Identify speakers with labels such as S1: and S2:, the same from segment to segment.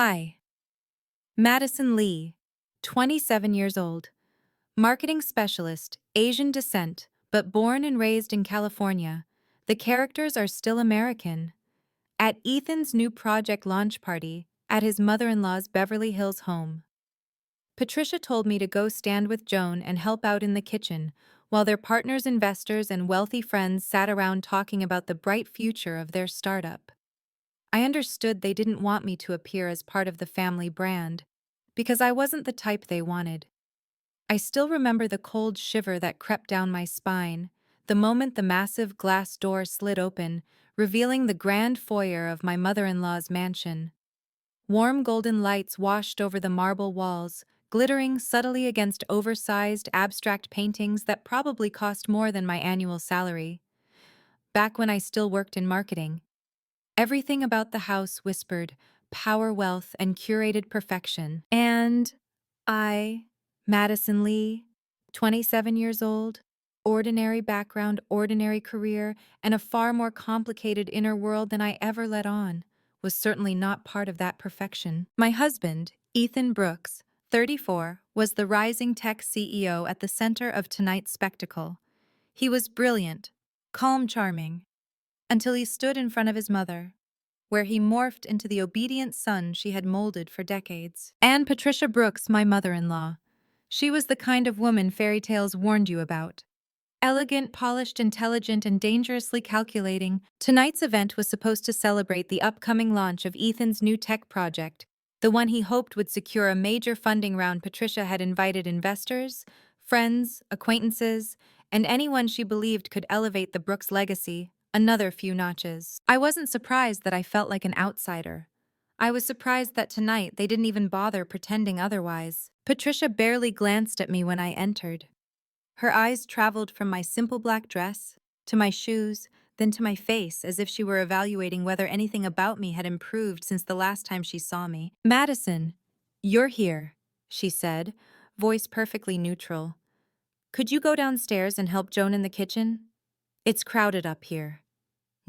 S1: I. Madison Lee, 27 years old. Marketing specialist, Asian descent, but born and raised in California. The characters are still American. At Ethan's new project launch party, at his mother-in-law's Beverly Hills home. Patricia told me to go stand with Joan and help out in the kitchen, while their partners, investors, and wealthy friends sat around talking about the bright future of their startup. I understood they didn't want me to appear as part of the family brand, because I wasn't the type they wanted. I still remember the cold shiver that crept down my spine, the moment the massive glass door slid open, revealing the grand foyer of my mother-in-law's mansion. Warm golden lights washed over the marble walls, glittering subtly against oversized, abstract paintings that probably cost more than my annual salary. Back when I still worked in marketing, everything about the house whispered power, wealth, and curated perfection. And I, Madison Lee, 27 years old, ordinary background, ordinary career, and a far more complicated inner world than I ever let on, was certainly not part of that perfection. My husband, Ethan Brooks, 34, was the rising tech CEO at the center of tonight's spectacle. He was brilliant, calm, charming, until he stood in front of his mother, where he morphed into the obedient son she had molded for decades. And Patricia Brooks, my mother-in-law. She was the kind of woman fairy tales warned you about. Elegant, polished, intelligent, and dangerously calculating, tonight's event was supposed to celebrate the upcoming launch of Ethan's new tech project, the one he hoped would secure a major funding round. Patricia had invited investors, friends, acquaintances, and anyone she believed could elevate the Brooks legacy another few notches. I wasn't surprised that I felt like an outsider. I was surprised that tonight they didn't even bother pretending otherwise. Patricia barely glanced at me when I entered. Her eyes traveled from my simple black dress to my shoes, then to my face, as if she were evaluating whether anything about me had improved since the last time she saw me. "Madison, you're here," she said, voice perfectly neutral. "Could you go downstairs and help Joan in the kitchen? It's crowded up here."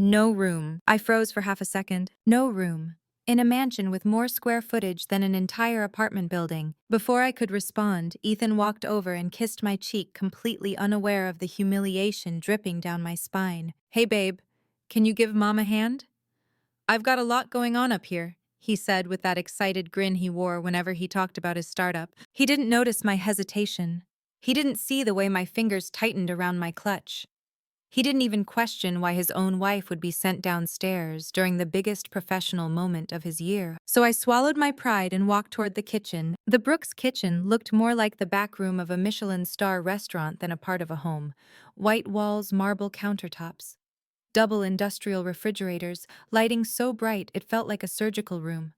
S1: No room. I froze for half a second. No room. In a mansion with more square footage than an entire apartment building. Before I could respond, Ethan walked over and kissed my cheek, completely unaware of the humiliation dripping down my spine. "Hey babe, can you give Mom a hand? I've got a lot going on up here," he said with that excited grin he wore whenever he talked about his startup. He didn't notice my hesitation. He didn't see the way my fingers tightened around my clutch. He didn't even question why his own wife would be sent downstairs during the biggest professional moment of his year. So I swallowed my pride and walked toward the kitchen. The Brooks kitchen looked more like the back room of a Michelin star restaurant than a part of a home. White walls, marble countertops, double industrial refrigerators, lighting so bright it felt like a surgical room.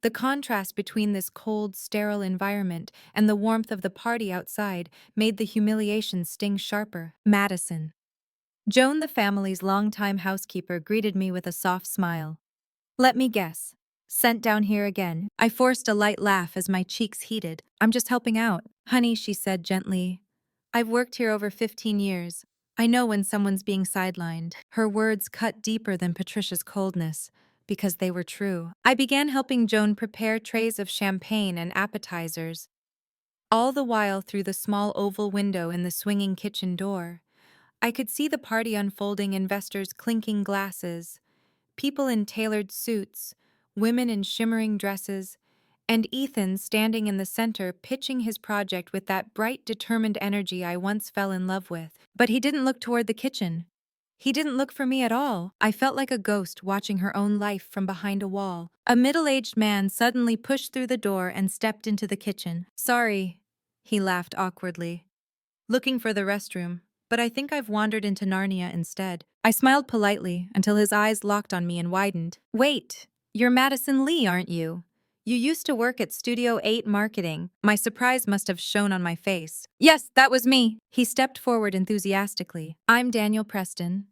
S1: The contrast between this cold, sterile environment and the warmth of the party outside made the humiliation sting sharper. Madison. Joan, the family's longtime housekeeper, greeted me with a soft smile. "Let me guess. Sent down here again." I forced a light laugh as my cheeks heated. "I'm just helping out." "Honey," she said gently. "I've worked here over 15 years. I know when someone's being sidelined." Her words cut deeper than Patricia's coldness, because they were true. I began helping Joan prepare trays of champagne and appetizers, all the while through the small oval window in the swinging kitchen door. I could see the party unfolding, investors clinking glasses, people in tailored suits, women in shimmering dresses, and Ethan standing in the center pitching his project with that bright, determined energy I once fell in love with. But he didn't look toward the kitchen. He didn't look for me at all. I felt like a ghost watching her own life from behind a wall. A middle-aged man suddenly pushed through the door and stepped into the kitchen. "Sorry," he laughed awkwardly. "Looking for the restroom. But I think I've wandered into Narnia instead." I smiled politely until his eyes locked on me and widened. "Wait, you're Madison Lee, aren't you? You used to work at Studio 8 Marketing." My surprise must have shown on my face. "Yes, that was me." He stepped forward enthusiastically. "I'm Daniel Preston.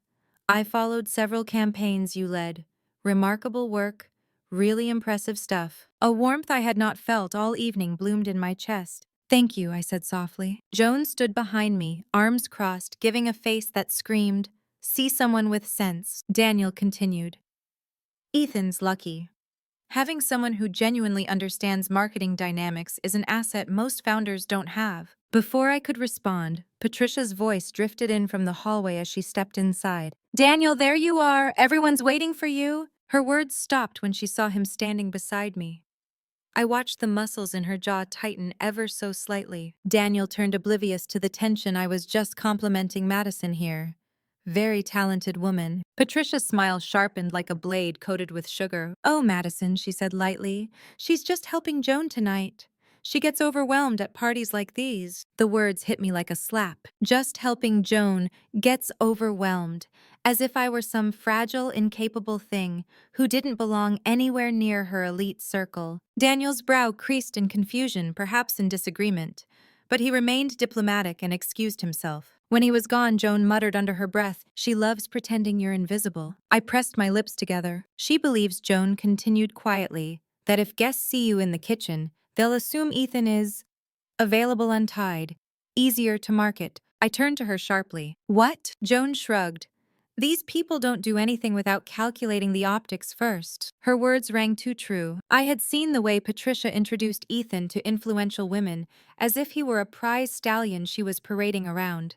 S1: I followed several campaigns you led. Remarkable work, really impressive stuff." A warmth I had not felt all evening bloomed in my chest. "Thank you," I said softly. Joan stood behind me, arms crossed, giving a face that screamed, "See someone with sense." Daniel continued. "Ethan's lucky. Having someone who genuinely understands marketing dynamics is an asset most founders don't have. Before I could respond, Patricia's voice drifted in from the hallway as she stepped inside. "Daniel, there you are! Everyone's waiting for you!" Her words stopped when she saw him standing beside me. I watched the muscles in her jaw tighten ever so slightly. Daniel turned oblivious to the tension. I was just complimenting Madison here. Very talented woman. Patricia's smile sharpened like a blade coated with sugar. "Oh, Madison," she said lightly. "She's just helping Joan tonight. She gets overwhelmed at parties like these." The words hit me like a slap. Just helping Joan gets overwhelmed, as if I were some fragile, incapable thing who didn't belong anywhere near her elite circle. Daniel's brow creased in confusion, perhaps in disagreement, but he remained diplomatic and excused himself. When he was gone, Joan muttered under her breath, "She loves pretending you're invisible." I pressed my lips together. "She believes," Joan continued quietly, "that if guests see you in the kitchen, they'll assume Ethan is available untied, easier to market." I turned to her sharply. "What?" Joan shrugged. "These people don't do anything without calculating the optics first." Her words rang too true. I had seen the way Patricia introduced Ethan to influential women, as if he were a prize stallion she was parading around.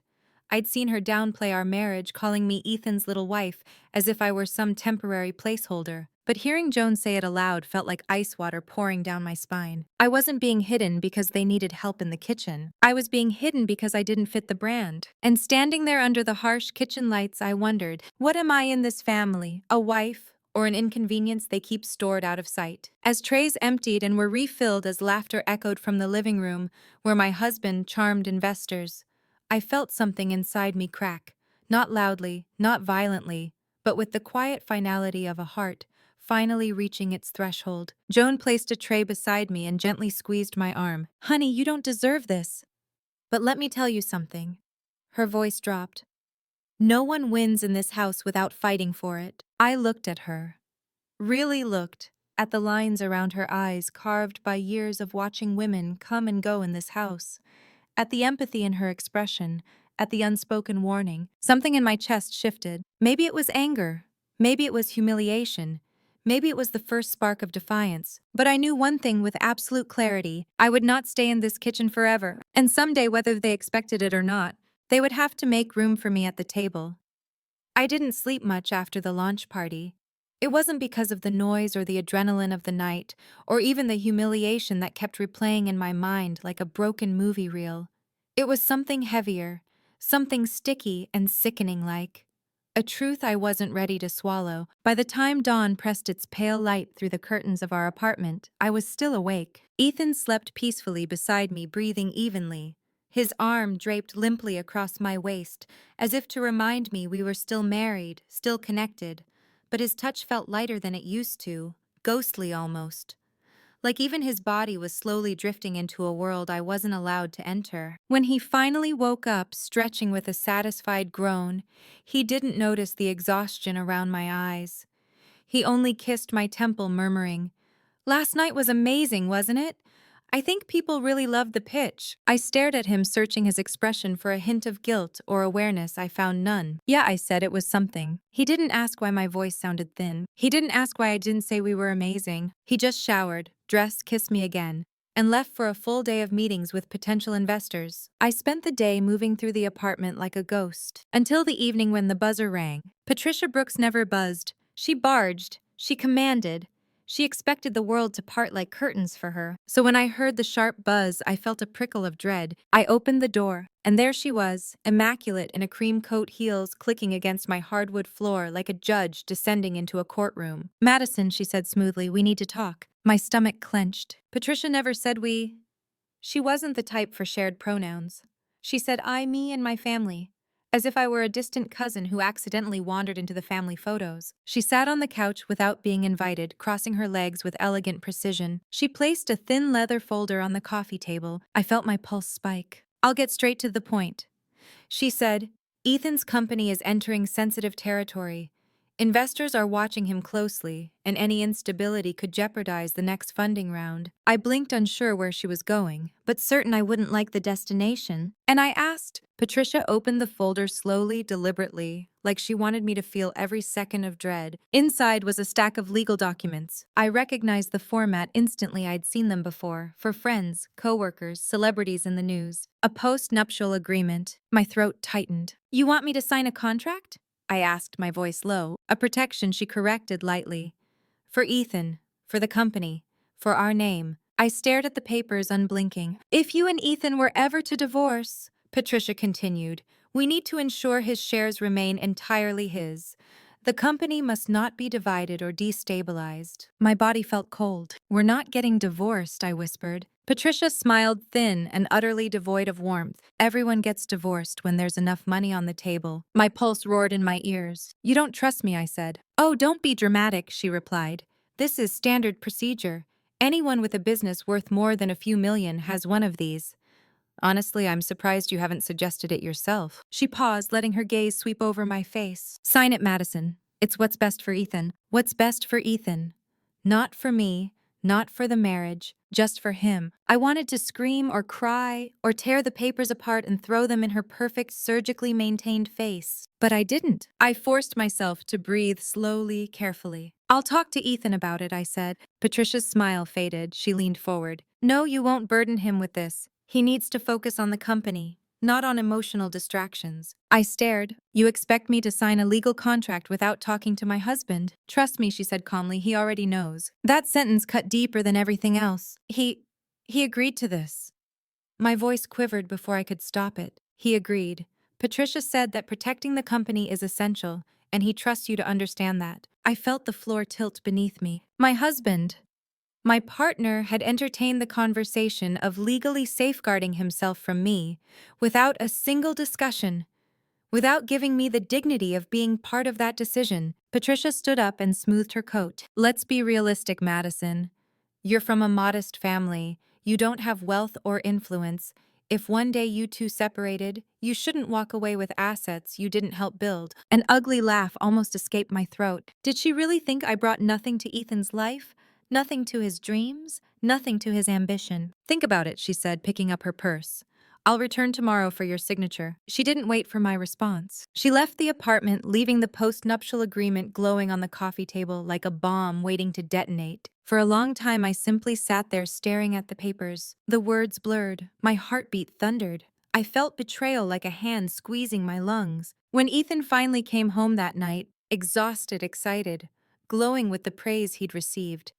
S1: I'd seen her downplay our marriage, calling me Ethan's little wife, as if I were some temporary placeholder. But hearing Joan say it aloud felt like ice water pouring down my spine. I wasn't being hidden because they needed help in the kitchen. I was being hidden because I didn't fit the brand. And standing there under the harsh kitchen lights, I wondered, what am I in this family? A wife? Or an inconvenience they keep stored out of sight? As trays emptied and were refilled as laughter echoed from the living room, where my husband charmed investors, I felt something inside me crack, not loudly, not violently, but with the quiet finality of a heart finally reaching its threshold. Joan placed a tray beside me and gently squeezed my arm. "Honey, you don't deserve this. But let me tell you something." Her voice dropped. "No one wins in this house without fighting for it." I looked at her. Really looked at the lines around her eyes carved by years of watching women come and go in this house. At the empathy in her expression, at the unspoken warning, something in my chest shifted. Maybe it was anger. Maybe it was humiliation. Maybe it was the first spark of defiance. But I knew one thing with absolute clarity. I would not stay in this kitchen forever. And someday, whether they expected it or not, they would have to make room for me at the table. I didn't sleep much after the launch party. It wasn't because of the noise or the adrenaline of the night, or even the humiliation that kept replaying in my mind like a broken movie reel. It was something heavier, something sticky and sickening like a truth I wasn't ready to swallow. By the time dawn pressed its pale light through the curtains of our apartment, I was still awake. Ethan slept peacefully beside me, breathing evenly, his arm draped limply across my waist, as if to remind me we were still married, still connected. But his touch felt lighter than it used to, ghostly almost. Like even his body was slowly drifting into a world I wasn't allowed to enter. When he finally woke up, stretching with a satisfied groan, he didn't notice the exhaustion around my eyes. He only kissed my temple, murmuring, "Last night was amazing, wasn't it? I think people really loved the pitch." I stared at him, searching his expression for a hint of guilt or awareness. I found none. "Yeah," I said, "it was something." He didn't ask why my voice sounded thin. He didn't ask why I didn't say we were amazing. He just showered, dressed, kissed me again, and left for a full day of meetings with potential investors. I spent the day moving through the apartment like a ghost, until the evening when the buzzer rang. Patricia Brooks never buzzed. She barged. She commanded. She expected the world to part like curtains for her. So when I heard the sharp buzz, I felt a prickle of dread. I opened the door, and there she was, immaculate in a cream coat, heels clicking against my hardwood floor like a judge descending into a courtroom. "Madison," she said smoothly, "we need to talk." My stomach clenched. Patricia never said we. She wasn't the type for shared pronouns. She said I, me, and my family, as if I were a distant cousin who accidentally wandered into the family photos. She sat on the couch without being invited, crossing her legs with elegant precision. She placed a thin leather folder on the coffee table. I felt my pulse spike. "I'll get straight to the point," she said. "Ethan's company is entering sensitive territory. Investors are watching him closely, and any instability could jeopardize the next funding round. I blinked, unsure where she was going, but certain I wouldn't like the destination. And I asked. Patricia opened the folder slowly, deliberately, like she wanted me to feel every second of dread. Inside was a stack of legal documents. I recognized the format instantly. I'd seen them before, for friends, coworkers, celebrities in the news. A post-nuptial agreement. My throat tightened. You want me to sign a contract? I asked, my voice low, a protection she corrected lightly. For Ethan, for the company, for our name. I stared at the papers, unblinking. If you and Ethan were ever to divorce, Patricia continued, we need to ensure his shares remain entirely his. The company must not be divided or destabilized. My body felt cold. We're not getting divorced, I whispered. Patricia smiled, thin and utterly devoid of warmth. Everyone gets divorced when there's enough money on the table. My pulse roared in my ears. You don't trust me, I said. Oh, don't be dramatic, she replied. This is standard procedure. Anyone with a business worth more than a few million has one of these. Honestly, I'm surprised you haven't suggested it yourself. She paused, letting her gaze sweep over my face. Sign it, Madison. It's what's best for Ethan. What's best for Ethan. Not for me, not for the marriage, just for him. I wanted to scream or cry or tear the papers apart and throw them in her perfect, surgically maintained face. But I didn't. I forced myself to breathe slowly, carefully. I'll talk to Ethan about it, I said. Patricia's smile faded. She leaned forward. No, you won't burden him with this. He needs to focus on the company, not on emotional distractions. I stared. You expect me to sign a legal contract without talking to my husband? Trust me, she said calmly, he already knows. That sentence cut deeper than everything else. He agreed to this. My voice quivered before I could stop it. He agreed. Patricia said that protecting the company is essential, and he trusts you to understand that. I felt the floor tilt beneath me. My husband. My partner had entertained the conversation of legally safeguarding himself from me without a single discussion, without giving me the dignity of being part of that decision. Patricia stood up and smoothed her coat. Let's be realistic, Madison. You're from a modest family. You don't have wealth or influence. If one day you two separated, you shouldn't walk away with assets you didn't help build. An ugly laugh almost escaped my throat. Did she really think I brought nothing to Ethan's life? Nothing to his dreams, nothing to his ambition. Think about it, she said, picking up her purse. I'll return tomorrow for your signature. She didn't wait for my response. She left the apartment, leaving the post-nuptial agreement glowing on the coffee table like a bomb waiting to detonate. For a long time, I simply sat there staring at the papers. The words blurred. My heartbeat thundered. I felt betrayal like a hand squeezing my lungs. When Ethan finally came home that night, exhausted, excited, glowing with the praise he'd received,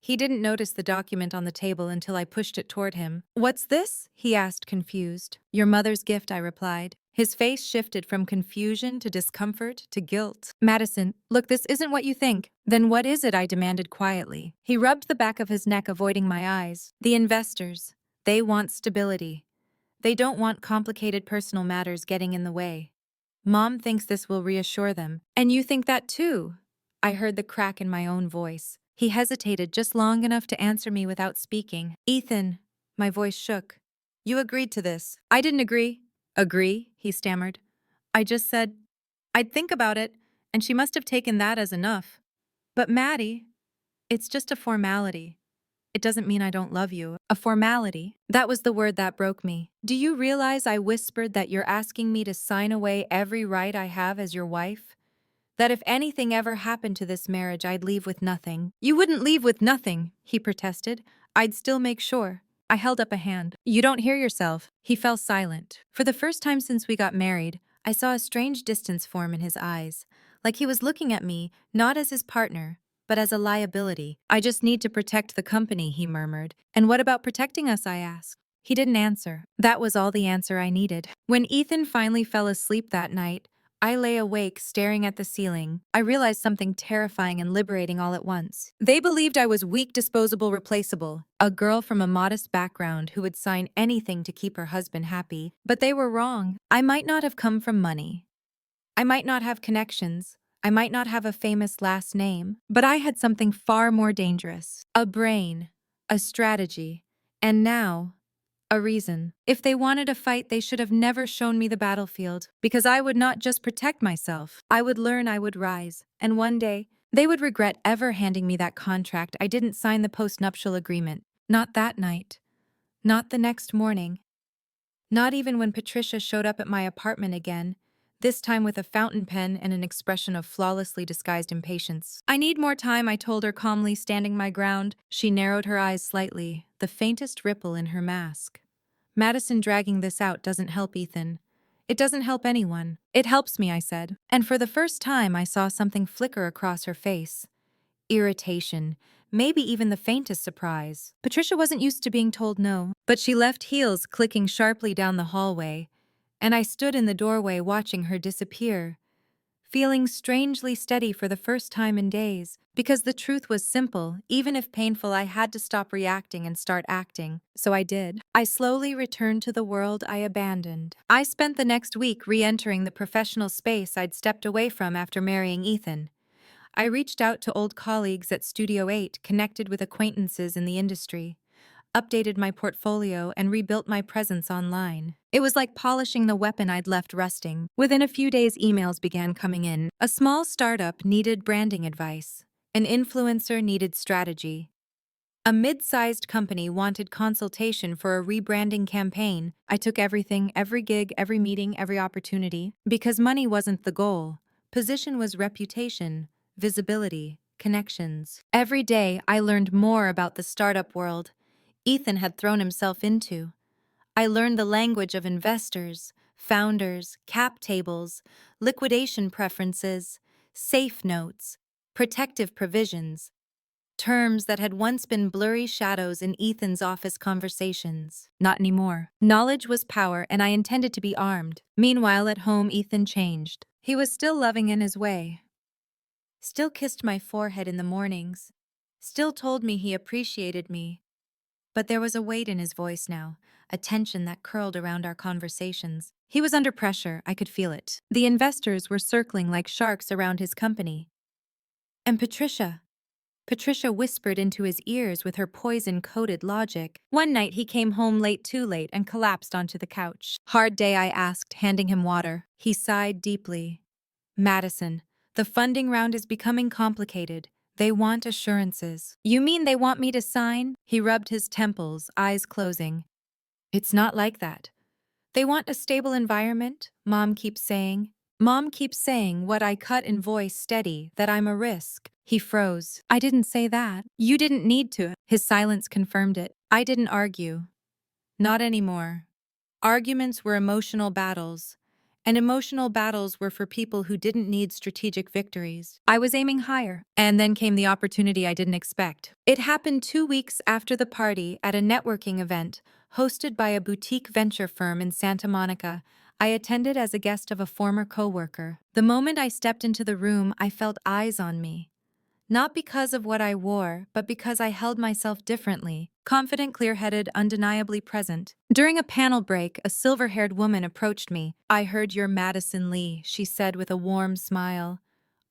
S1: he didn't notice the document on the table until I pushed it toward him. What's this? He asked, confused. Your mother's gift, I replied. His face shifted from confusion to discomfort to guilt. Madison, look, this isn't what you think. Then what is it? I demanded quietly. He rubbed the back of his neck, avoiding my eyes. The investors. They want stability. They don't want complicated personal matters getting in the way. Mom thinks this will reassure them. And you think that too? I heard the crack in my own voice. He hesitated just long enough to answer me without speaking. Ethan, my voice shook. You agreed to this. I didn't agree. Agree? He stammered. I just said, I'd think about it, and she must have taken that as enough. But Maddie, it's just a formality. It doesn't mean I don't love you. A formality. That was the word that broke me. Do you realize I whispered that you're asking me to sign away every right I have as your wife? That if anything ever happened to this marriage, I'd leave with nothing. You wouldn't leave with nothing, he protested. I'd still make sure. I held up a hand. You don't hear yourself. He fell silent. For the first time since we got married, I saw a strange distance form in his eyes, like he was looking at me not as his partner, but as a liability. I just need to protect the company, he murmured. And what about protecting us, I asked. He didn't answer. That was all the answer I needed. When Ethan finally fell asleep that night, I lay awake, staring at the ceiling. I realized something terrifying and liberating all at once. They believed I was weak, disposable, replaceable, a girl from a modest background who would sign anything to keep her husband happy. But they were wrong. I might not have come from money. I might not have connections. I might not have a famous last name. But I had something far more dangerous. A brain, a strategy, and now, A reason. If they wanted a fight, they should have never shown me the battlefield, because I would not just protect myself. I would learn, I would rise, and one day, they would regret ever handing me that contract. I didn't sign the post-nuptial agreement. Not that night. Not the next morning. Not even when Patricia showed up at my apartment again, this time with a fountain pen and an expression of flawlessly disguised impatience. I need more time, I told her calmly, standing my ground. She narrowed her eyes slightly, the faintest ripple in her mask. Madison, dragging this out doesn't help Ethan. It doesn't help anyone. It helps me, I said. And for the first time, I saw something flicker across her face. Irritation, maybe even the faintest surprise. Patricia wasn't used to being told no, but she left, heels clicking sharply down the hallway, and I stood in the doorway watching her disappear, feeling strangely steady for the first time in days, because the truth was simple. Even if painful, I had to stop reacting and start acting. So I did. I slowly returned to the world I abandoned. I spent the next week re-entering the professional space I'd stepped away from after marrying Ethan. I reached out to old colleagues at Studio 8, connected with acquaintances in the industry, updated my portfolio, and rebuilt my presence online. It was like polishing the weapon I'd left rusting. Within a few days, emails began coming in. A small startup needed branding advice. An influencer needed strategy. A mid-sized company wanted consultation for a rebranding campaign. I took everything, every gig, every meeting, every opportunity, because money wasn't the goal. Position was reputation, visibility, connections. Every day, I learned more about the startup world Ethan had thrown himself into. I learned the language of investors, founders, cap tables, liquidation preferences, safe notes, protective provisions, terms that had once been blurry shadows in Ethan's office conversations. Not anymore. Knowledge was power, and I intended to be armed. Meanwhile, at home, Ethan changed. He was still loving in his way. Still kissed my forehead in the mornings. Still told me he appreciated me. But there was a weight in his voice now, a tension that curled around our conversations. He was under pressure, I could feel it. The investors were circling like sharks around his company. And Patricia whispered into his ears with her poison-coated logic. One night he came home late, too late, and collapsed onto the couch. Hard day, I asked, handing him water. He sighed deeply. Madison, the funding round is becoming complicated. They want assurances. You mean they want me to sign? He rubbed his temples, eyes closing. It's not like that. They want a stable environment, Mom keeps saying. Mom keeps saying, what I cut in voice steady, that I'm a risk. He froze. I didn't say that. You didn't need to. His silence confirmed it. I didn't argue. Not anymore. Arguments were emotional battles. And emotional battles were for people who didn't need strategic victories. I was aiming higher. And then came the opportunity I didn't expect. It happened 2 weeks after the party at a networking event hosted by a boutique venture firm in Santa Monica. I attended as a guest of a former coworker. The moment I stepped into the room, I felt eyes on me. Not because of what I wore, but because I held myself differently. Confident, clear-headed, undeniably present. During a panel break, a silver-haired woman approached me. I heard you're Madison Lee, she said with a warm smile.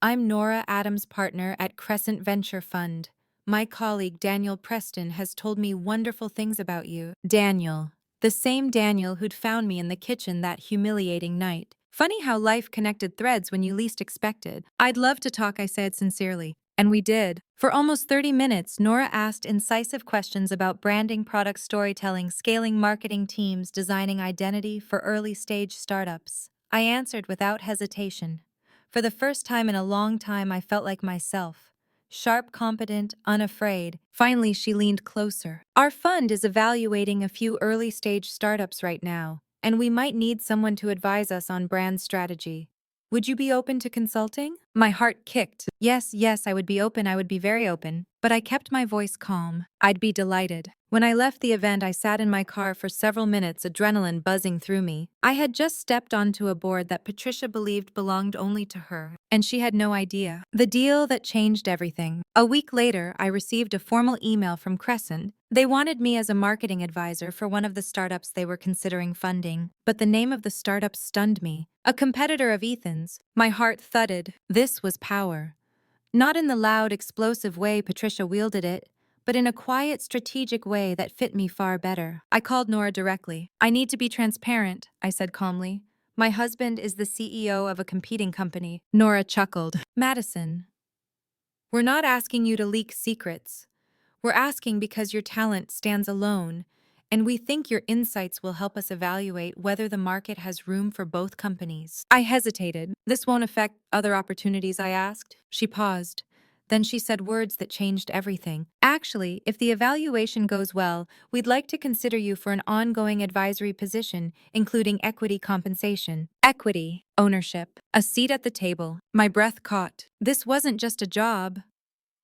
S1: I'm Nora Adams' partner at Crescent Venture Fund. My colleague Daniel Preston has told me wonderful things about you. Daniel. The same Daniel who'd found me in the kitchen that humiliating night. Funny how life connected threads when you least expected. I'd love to talk, I said sincerely. And we did. For almost 30 minutes, Nora asked incisive questions about branding, product storytelling, scaling marketing teams, designing identity for early-stage startups. I answered without hesitation. For the first time in a long time, I felt like myself. Sharp, competent, unafraid. Finally, she leaned closer. Our fund is evaluating a few early-stage startups right now, and we might need someone to advise us on brand strategy. Would you be open to consulting? My heart kicked. Yes, I would be open, I would be very open. But I kept my voice calm. I'd be delighted. When I left the event, I sat in my car for several minutes, adrenaline buzzing through me. I had just stepped onto a board that Patricia believed belonged only to her, and she had no idea. The deal that changed everything. A week later, I received a formal email from Crescent. They wanted me as a marketing advisor for one of the startups they were considering funding, but the name of the startup stunned me. A competitor of Ethan's. My heart thudded. This was power. Not in the loud, explosive way Patricia wielded it, but in a quiet, strategic way that fit me far better. I called Nora directly. "I need to be transparent," I said calmly. "My husband is the CEO of a competing company." Nora chuckled. "Madison, we're not asking you to leak secrets. We're asking because your talent stands alone, and we think your insights will help us evaluate whether the market has room for both companies." I hesitated. "This won't affect other opportunities?" I asked. She paused. Then she said words that changed everything. "Actually, if the evaluation goes well, we'd like to consider you for an ongoing advisory position, including equity compensation." Equity, ownership, a seat at the table. My breath caught. This wasn't just a job.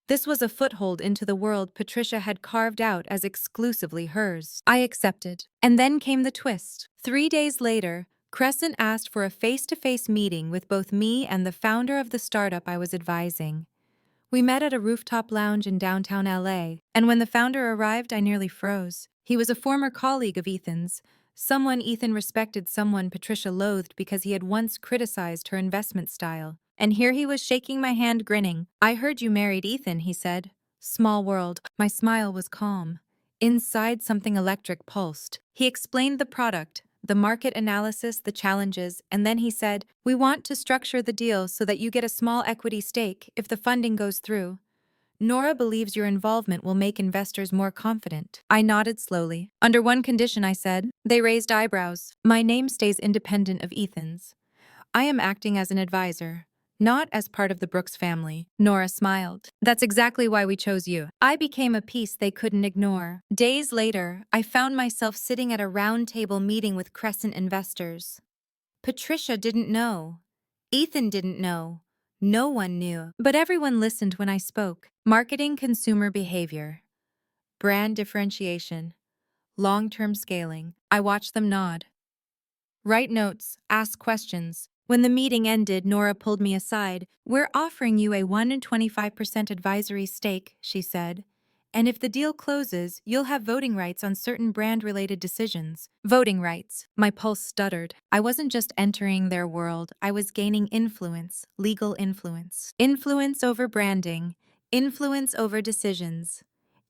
S1: This was a foothold into the world Patricia had carved out as exclusively hers. I accepted. And then came the twist. 3 days later, Crescent asked for a face-to-face meeting with both me and the founder of the startup I was advising. We met at a rooftop lounge in downtown LA, and when the founder arrived, I nearly froze. He was a former colleague of Ethan's, someone Ethan respected, someone Patricia loathed because he had once criticized her investment style. And here he was shaking my hand, grinning. "I heard you married Ethan," he said. Small world. My smile was calm. Inside, something electric pulsed. He explained the product, the market analysis, the challenges, and then he said, "We want to structure the deal so that you get a small equity stake if the funding goes through. Nora believes your involvement will make investors more confident." I nodded slowly. "Under one condition," I said. They raised eyebrows. "My name stays independent of Ethan's. I am acting as an advisor, not as part of the Brooks family." Nora smiled. "That's exactly why we chose you." I became a piece they couldn't ignore. Days later, I found myself sitting at a round table meeting with Crescent investors. Patricia didn't know. Ethan didn't know. No one knew. But everyone listened when I spoke. Marketing, consumer behavior, brand differentiation, long-term scaling. I watched them nod. Write notes, ask questions. When the meeting ended, Nora pulled me aside. "We're offering you a 1 in 25% advisory stake," she said. "And if the deal closes, you'll have voting rights on certain brand-related decisions." Voting rights. My pulse stuttered. I wasn't just entering their world, I was gaining influence, legal influence. Influence over branding, influence over decisions.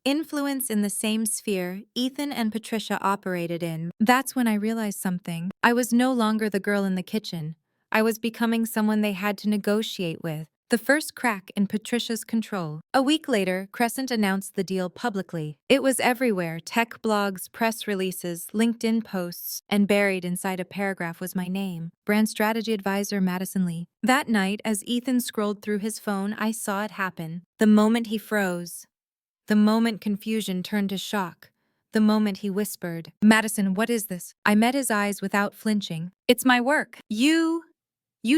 S1: Influence in the same sphere Ethan and Patricia operated in. That's when I realized something. I was no longer the girl in the kitchen. I was becoming someone they had to negotiate with. The first crack in Patricia's control. A week later, Crescent announced the deal publicly. It was everywhere: tech blogs, press releases, LinkedIn posts, and buried inside a paragraph was my name: Brand Strategy Advisor Madison Lee. That night, as Ethan scrolled through his phone, I saw it happen. The moment he froze. The moment confusion turned to shock. The moment he whispered, "Madison, what is this?" I met his eyes without flinching. "It's my work. You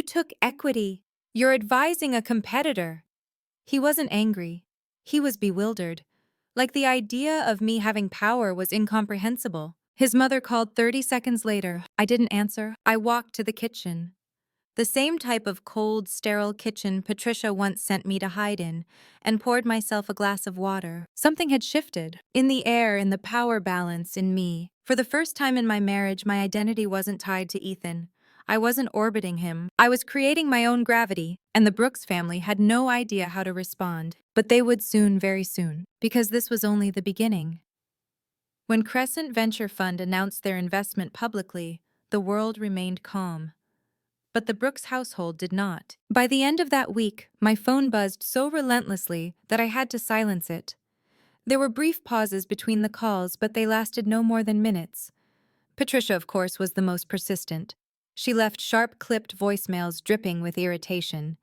S1: took equity. You're advising a competitor." He wasn't angry. He was bewildered. Like the idea of me having power was incomprehensible. His mother called 30 seconds later. I didn't answer. I walked to the kitchen. The same type of cold, sterile kitchen Patricia once sent me to hide in, and poured myself a glass of water. Something had shifted. In the air, in the power balance, in me. For the first time in my marriage, my identity wasn't tied to Ethan. I wasn't orbiting him. I was creating my own gravity, and the Brooks family had no idea how to respond. But they would soon, very soon, because this was only the beginning. When Crescent Venture Fund announced their investment publicly, the world remained calm. But the Brooks household did not. By the end of that week, my phone buzzed so relentlessly that I had to silence it. There were brief pauses between the calls, but they lasted no more than minutes. Patricia, of course, was the most persistent. She left sharp-clipped voicemails dripping with irritation,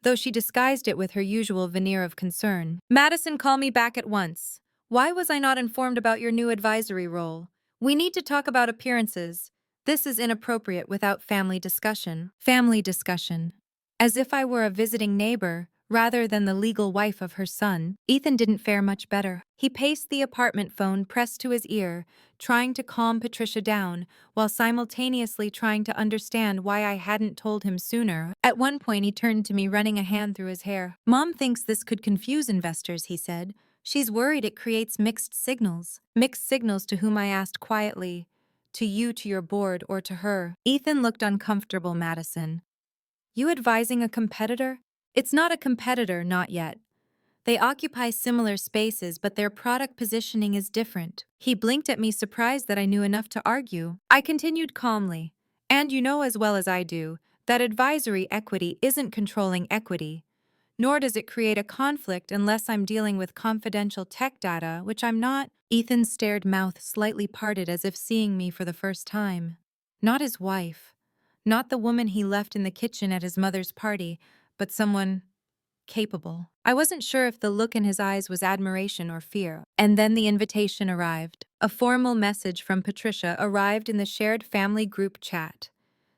S1: though she disguised it with her usual veneer of concern. "Madison, call me back at once. Why was I not informed about your new advisory role? We need to talk about appearances. This is inappropriate without family discussion." Family discussion. As if I were a visiting neighbor, rather than the legal wife of her son. Ethan didn't fare much better. He paced the apartment phone pressed to his ear, trying to calm Patricia down, while simultaneously trying to understand why I hadn't told him sooner. At one point, he turned to me, running a hand through his hair. "Mom thinks this could confuse investors," he said. "She's worried it creates mixed signals." Mixed signals to whom? I asked quietly. "To you, to your board, or to her?" Ethan looked uncomfortable. "Madison, you advising a competitor?" "It's not a competitor, not yet. They occupy similar spaces, but their product positioning is different. He blinked at me, surprised that I knew enough to argue. I continued calmly. And you know as well as I do that advisory equity isn't controlling equity, nor does it create a conflict unless I'm dealing with confidential tech data, which I'm not. Ethan stared, mouth slightly parted as if seeing me for the first time. Not his wife, not the woman he left in the kitchen at his mother's party, but someone capable. I wasn't sure if the look in his eyes was admiration or fear. And then the invitation arrived. A formal message from Patricia arrived in the shared family group chat.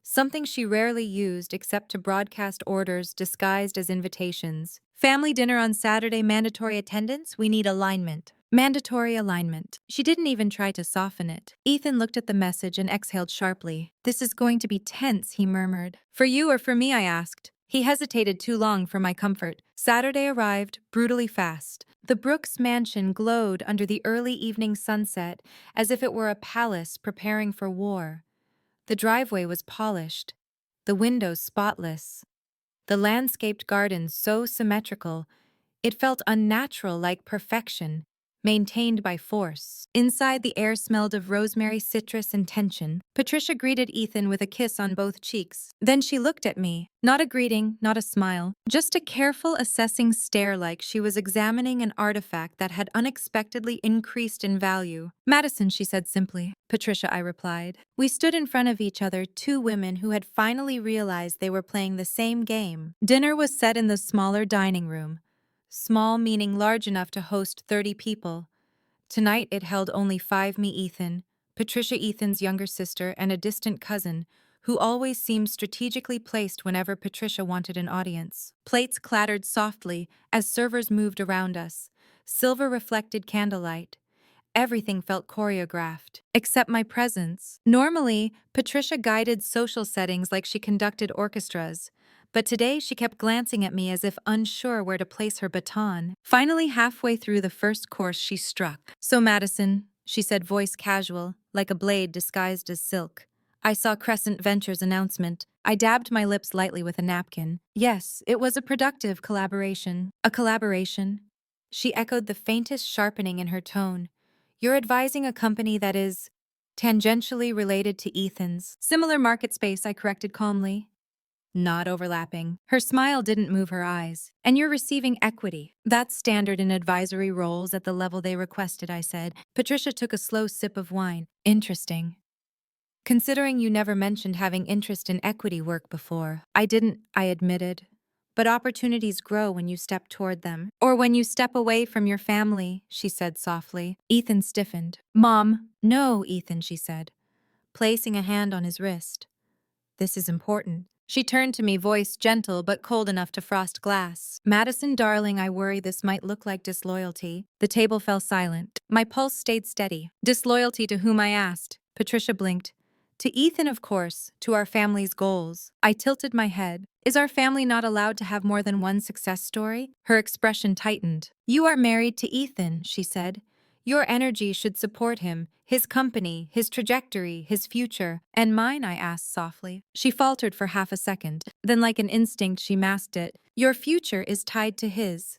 S1: Something she rarely used except to broadcast orders disguised as invitations. Family dinner on Saturday, mandatory attendance, we need alignment. Mandatory alignment. She didn't even try to soften it. Ethan looked at the message and exhaled sharply. This is going to be tense, he murmured. For you or for me, I asked. He hesitated too long for my comfort. Saturday arrived, brutally fast. The Brooks mansion glowed under the early evening sunset as if it were a palace preparing for war. The driveway was polished, the windows spotless, the landscaped gardens so symmetrical, it felt unnatural, like perfection, maintained by force. Inside, the air smelled of rosemary, citrus, and tension. Patricia greeted Ethan with a kiss on both cheeks. Then she looked at me. Not a greeting, not a smile, just a careful, assessing stare, like she was examining an artifact that had unexpectedly increased in value. Madison, she said simply. Patricia, I replied. We stood in front of each other, two women who had finally realized they were playing the same game. Dinner was set in the smaller dining room. Small meaning large enough to host 30 people. Tonight it held only 5: me, Ethan, Patricia, Ethan's younger sister, and a distant cousin, who always seemed strategically placed whenever Patricia wanted an audience. Plates clattered softly as servers moved around us. Silver reflected candlelight. Everything felt choreographed, except my presence. Normally, Patricia guided social settings like she conducted orchestras, but today she kept glancing at me as if unsure where to place her baton. Finally, halfway through the first course, she struck. So, Madison, she said, voice casual, like a blade disguised as silk. I saw Crescent Ventures' announcement. I dabbed my lips lightly with a napkin. Yes, it was a productive collaboration. A collaboration? She echoed, the faintest sharpening in her tone. You're advising a company that is tangentially related to Ethan's. Similar market space, I corrected calmly. Not overlapping. Her smile didn't move her eyes. And you're receiving equity. That's standard in advisory roles at the level they requested, I said. Patricia took a slow sip of wine. Interesting. Considering you never mentioned having interest in equity work before. I didn't, I admitted. But opportunities grow when you step toward them. Or when you step away from your family, she said softly. Ethan stiffened. Mom. No, Ethan, she said, placing a hand on his wrist. This is important. She turned to me, voice gentle but cold enough to frost glass. Madison, darling, I worry this might look like disloyalty. The table fell silent. My pulse stayed steady. Disloyalty to whom, I asked. Patricia blinked. To Ethan, of course, to our family's goals. I tilted my head. Is our family not allowed to have more than one success story? Her expression tightened. You are married to Ethan, she said. Your energy should support him, his company, his trajectory, his future. And mine, I asked softly. She faltered for half a second. Then, like an instinct, she masked it. Your future is tied to his.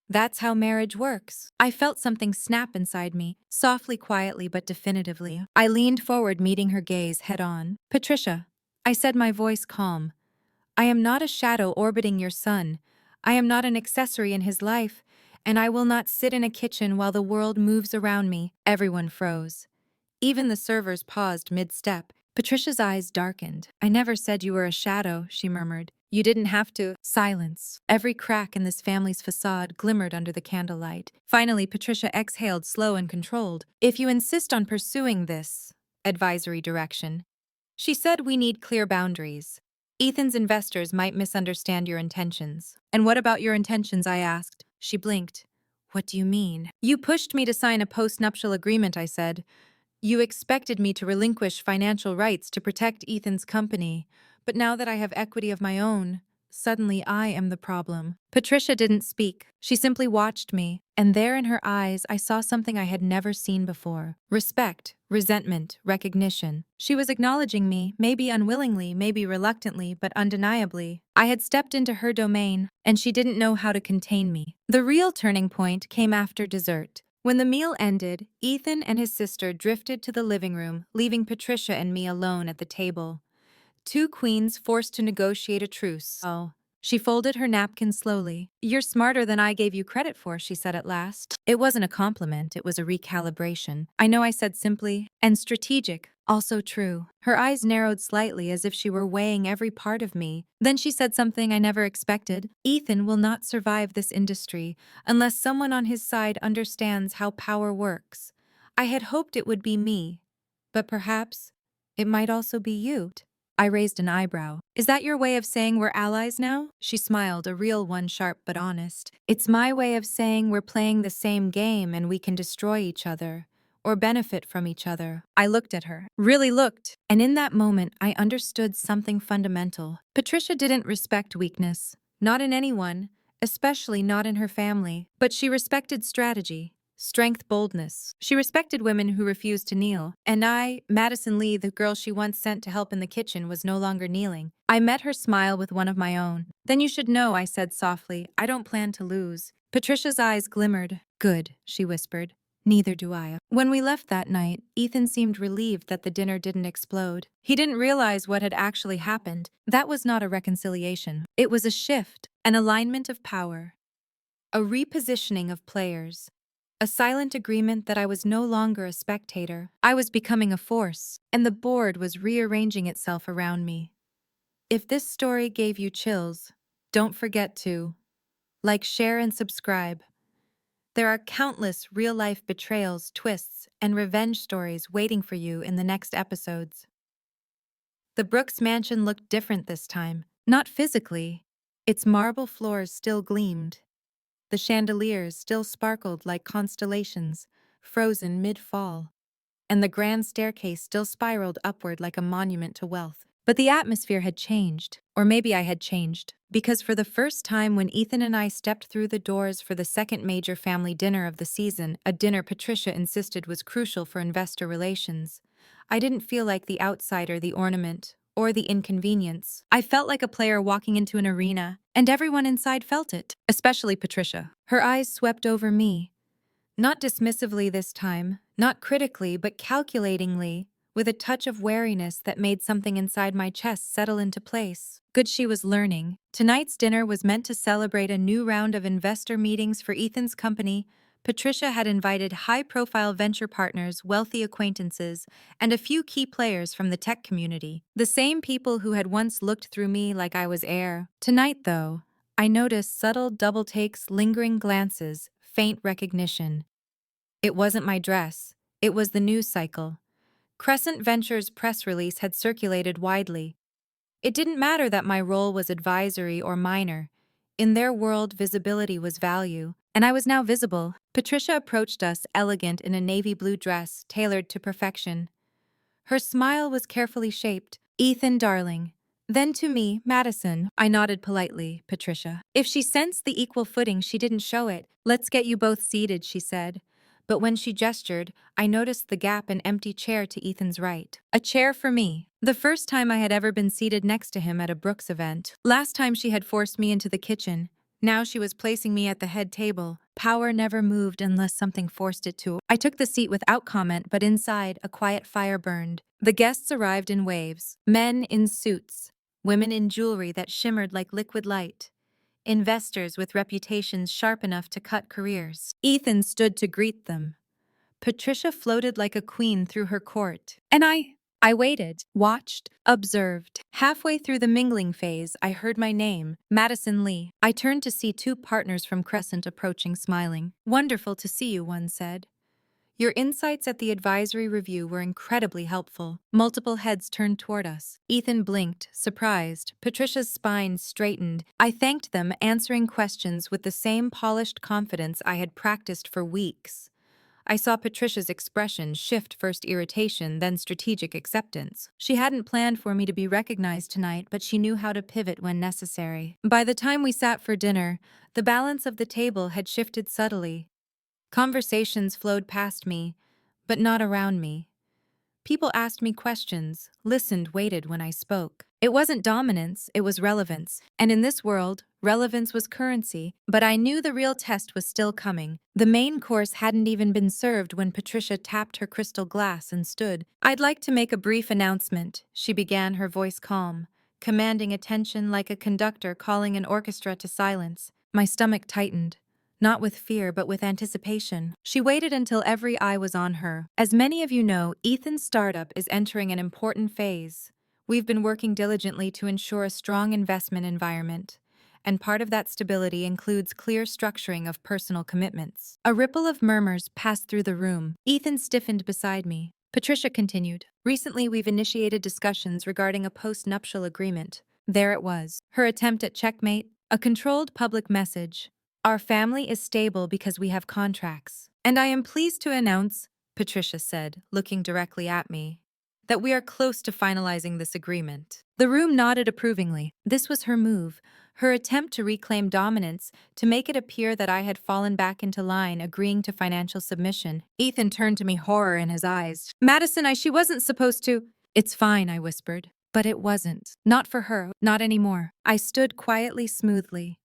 S1: That's how marriage works. I felt something snap inside me, softly, quietly, but definitively. I leaned forward, meeting her gaze head on. Patricia, I said, my voice calm. I am not a shadow orbiting your son. I am not an accessory in his life, and I will not sit in a kitchen while the world moves around me. Everyone froze. Even the servers paused mid-step. Patricia's eyes darkened. I never said you were a shadow, she murmured. You didn't have to. Silence. Every crack in this family's facade glimmered under the candlelight. Finally, Patricia exhaled, slow and controlled. If you insist on pursuing this advisory direction, she said, we need clear boundaries. Ethan's investors might misunderstand your intentions. And what about your intentions, I asked. She blinked. What do you mean? You pushed me to sign a post-nuptial agreement, I said. You expected me to relinquish financial rights to protect Ethan's company, but now that I have equity of my own, Suddenly I am the problem. Patricia didn't speak. She simply watched me, and there in her eyes I saw something I had never seen before. Respect, resentment, recognition. She was acknowledging me, maybe unwillingly, maybe reluctantly, but undeniably. I had stepped into her domain, and she didn't know how to contain me. The real turning point came after dessert. When the meal ended, Ethan and his sister drifted to the living room, leaving Patricia and me alone at the table. Two queens forced to negotiate a truce. Oh. She folded her napkin slowly. "You're smarter than I gave you credit for," she said at last. It wasn't a compliment, it was a recalibration. I know I said simply, and strategic, also true. Her eyes narrowed slightly as if she were weighing every part of me. Then she said something I never expected. "Ethan will not survive this industry unless someone on his side understands how power works. I had hoped it would be me, but perhaps it might also be you." I raised an eyebrow. "Is that your way of saying we're allies now?" She smiled, a real one, sharp but honest. "It's my way of saying we're playing the same game and we can destroy each other, or benefit from each other." I looked at her, really looked, and in that moment I understood something fundamental. Patricia didn't respect weakness, not in anyone, especially not in her family, but she respected strategy. Strength, boldness. She respected women who refused to kneel. And I, Madison Lee, the girl she once sent to help in the kitchen, was no longer kneeling. I met her smile with one of my own. "Then you should know," I said softly, "I don't plan to lose." Patricia's eyes glimmered. "Good," she whispered. "Neither do I." When we left that night, Ethan seemed relieved that the dinner didn't explode. He didn't realize what had actually happened. That was not a reconciliation. It was a shift, an alignment of power, a repositioning of players. A silent agreement that I was no longer a spectator. I was becoming a force, and the board was rearranging itself around me. If this story gave you chills, don't forget to like, share, and subscribe. There are countless real-life betrayals, twists, and revenge stories waiting for you in the next episodes. The Brooks mansion looked different this time, not physically. Its marble floors still gleamed. The chandeliers still sparkled like constellations, frozen mid-fall, and the grand staircase still spiraled upward like a monument to wealth. But the atmosphere had changed, or maybe I had changed, because for the first time when Ethan and I stepped through the doors for the second major family dinner of the season, a dinner Patricia insisted was crucial for investor relations, I didn't feel like the outsider, the ornament, or the inconvenience. I felt like a player walking into an arena, and everyone inside felt it, especially Patricia. Her eyes swept over me, not dismissively this time, not critically, but calculatingly, with a touch of wariness that made something inside my chest settle into place. Good, she was learning. Tonight's dinner was meant to celebrate a new round of investor meetings for Ethan's company. Patricia had invited high-profile venture partners, wealthy acquaintances, and a few key players from the tech community. The same people who had once looked through me like I was air. Tonight, though, I noticed subtle double takes, lingering glances, faint recognition. It wasn't my dress. It was the news cycle. Crescent Ventures' press release had circulated widely. It didn't matter that my role was advisory or minor. In their world, visibility was value, and I was now visible. Patricia approached us, elegant in a navy blue dress tailored to perfection. Her smile was carefully shaped. "Ethan, darling." Then to me, "Madison." I nodded politely. "Patricia." If she sensed the equal footing, she didn't show it. "Let's get you both seated," she said. But when she gestured, I noticed the gap, an empty chair to Ethan's right. A chair for me. The first time I had ever been seated next to him at a Brooks event. Last time she had forced me into the kitchen. Now she was placing me at the head table. Power never moved unless something forced it to. I took the seat without comment, but inside, a quiet fire burned. The guests arrived in waves. Men in suits. Women in jewelry that shimmered like liquid light. Investors with reputations sharp enough to cut careers. Ethan stood to greet them. Patricia floated like a queen through her court. And I waited, watched, observed. Halfway through the mingling phase, I heard my name, Madison Lee. I turned to see two partners from Crescent approaching, smiling. "Wonderful to see you," one said. "Your insights at the advisory review were incredibly helpful." Multiple heads turned toward us. Ethan blinked, surprised. Patricia's spine straightened. I thanked them, answering questions with the same polished confidence I had practiced for weeks. I saw Patricia's expression shift, first irritation, then strategic acceptance. She hadn't planned for me to be recognized tonight, but she knew how to pivot when necessary. By the time we sat for dinner, the balance of the table had shifted subtly. Conversations flowed past me, but not around me. People asked me questions, listened, waited when I spoke. It wasn't dominance, it was relevance. And in this world, relevance was currency. But I knew the real test was still coming. The main course hadn't even been served when Patricia tapped her crystal glass and stood. "I'd like to make a brief announcement," she began, her voice calm, commanding attention like a conductor calling an orchestra to silence. My stomach tightened. Not with fear, but with anticipation. She waited until every eye was on her. "As many of you know, Ethan's startup is entering an important phase. We've been working diligently to ensure a strong investment environment, and part of that stability includes clear structuring of personal commitments." A ripple of murmurs passed through the room. Ethan stiffened beside me. Patricia continued, "Recently we've initiated discussions regarding a post-nuptial agreement." There it was, her attempt at checkmate, a controlled public message. "Our family is stable because we have contracts. And I am pleased to announce," Patricia said, looking directly at me, "that we are close to finalizing this agreement." The room nodded approvingly. This was her move, her attempt to reclaim dominance, to make it appear that I had fallen back into line, agreeing to financial submission. Ethan turned to me, horror in his eyes. "Madison, she wasn't supposed to—" "It's fine," I whispered. But it wasn't. Not for her, not anymore. I stood quietly, smoothly.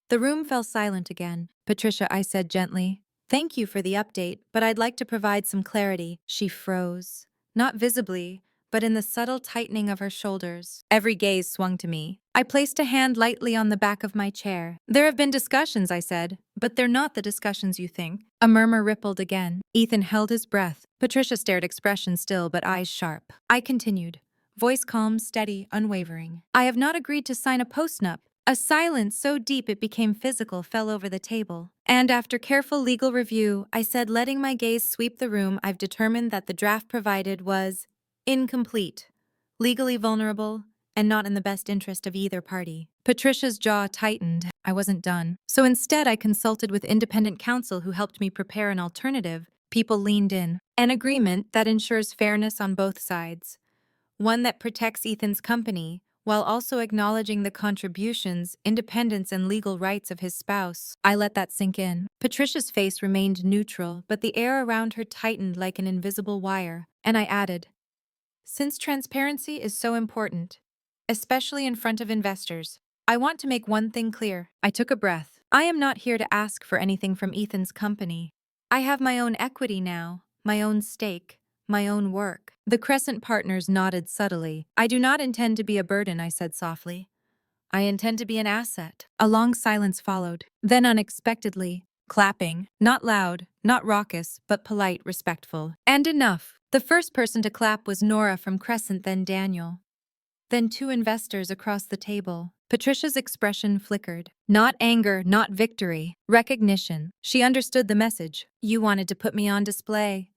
S1: The room fell silent again. "Patricia," I said gently, "thank you for the update, but I'd like to provide some clarity." She froze. Not visibly, but in the subtle tightening of her shoulders. Every gaze swung to me. I placed a hand lightly on the back of my chair. "There have been discussions," I said, "but they're not the discussions you think." A murmur rippled again. Ethan held his breath. Patricia stared, expression still but eyes sharp. I continued, voice calm, steady, unwavering. "I have not agreed to sign a postnup." A silence so deep it became physical fell over the table. And after careful legal review, I said, letting my gaze sweep the room, "I've determined that the draft provided was incomplete, legally vulnerable, and not in the best interest of either party." Patricia's jaw tightened. I wasn't done. So instead, I consulted with independent counsel who helped me prepare an alternative. People leaned in. An agreement that ensures fairness on both sides. One that protects Ethan's company, while also acknowledging the contributions, independence, and legal rights of his spouse. I let that sink in. Patricia's face remained neutral, but the air around her tightened like an invisible wire, and I added, "Since transparency is so important, especially in front of investors, I want to make one thing clear." I took a breath. I am not here to ask for anything from Ethan's company. I have my own equity now, my own stake, my own work. The Crescent partners nodded subtly. "I do not intend to be a burden," I said softly. "I intend to be an asset." A long silence followed. Then unexpectedly, clapping. Not loud, not raucous, but polite, respectful. And enough. The first person to clap was Nora from Crescent, then Daniel. Then two investors across the table. Patricia's expression flickered. Not anger, not victory. Recognition. She understood the message. "You wanted to put me on display.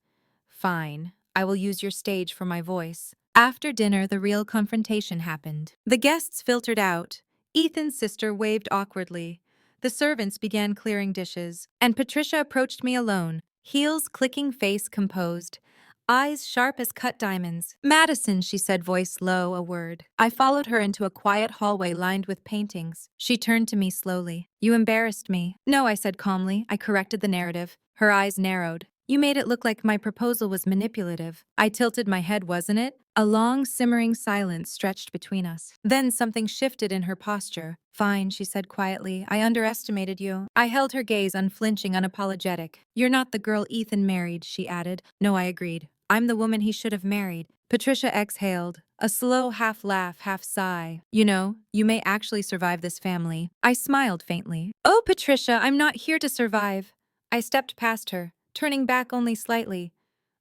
S1: Fine. I will use your stage for my voice." After dinner, the real confrontation happened. The guests filtered out. Ethan's sister waved awkwardly. The servants began clearing dishes. And Patricia approached me alone, heels clicking, face composed, eyes sharp as cut diamonds. "Madison," she said, voice low, a word. I followed her into a quiet hallway lined with paintings. She turned to me slowly. "You embarrassed me." "No," I said calmly. I corrected the narrative. Her eyes narrowed. "You made it look like my proposal was manipulative." I tilted my head. "Wasn't it?" A long, simmering silence stretched between us. Then something shifted in her posture. "Fine," she said quietly. "I underestimated you." I held her gaze, unflinching, unapologetic. "You're not the girl Ethan married," she added. "No," I agreed. "I'm the woman he should have married." Patricia exhaled, a slow half laugh, half sigh. "You know, you may actually survive this family." I smiled faintly. "Oh, Patricia, I'm not here to survive." I stepped past her, turning back only slightly.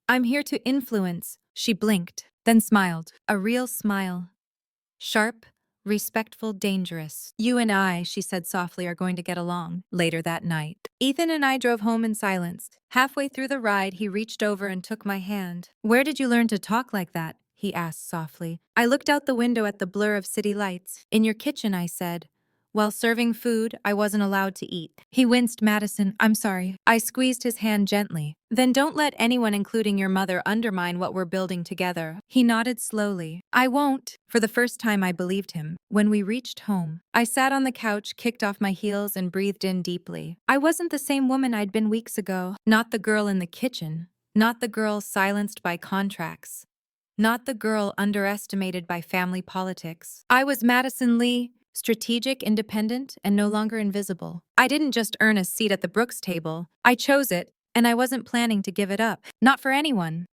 S1: "I'm here to influence." She blinked, then smiled. A real smile. Sharp, respectful, dangerous. "You and I," she said softly, "are going to get along." Later that night, Ethan and I drove home in silence. Halfway through the ride, he reached over and took my hand. "Where did you learn to talk like that?" he asked softly. I looked out the window at the blur of city lights. "In your kitchen," I said. While serving food, I wasn't allowed to eat. He winced. Madison, I'm sorry. I squeezed his hand gently. Then don't let anyone, including your mother, undermine what we're building together. He nodded slowly. I won't. For the first time, I believed him. When we reached home, I sat on the couch, kicked off my heels, and breathed in deeply. I wasn't the same woman I'd been weeks ago. Not the girl in the kitchen. Not the girl silenced by contracts. Not the girl underestimated by family politics. I was Madison Lee, strategic, independent, and no longer invisible. I didn't just earn a seat at the Brooks table. I chose it, and I wasn't planning to give it up. Not for anyone.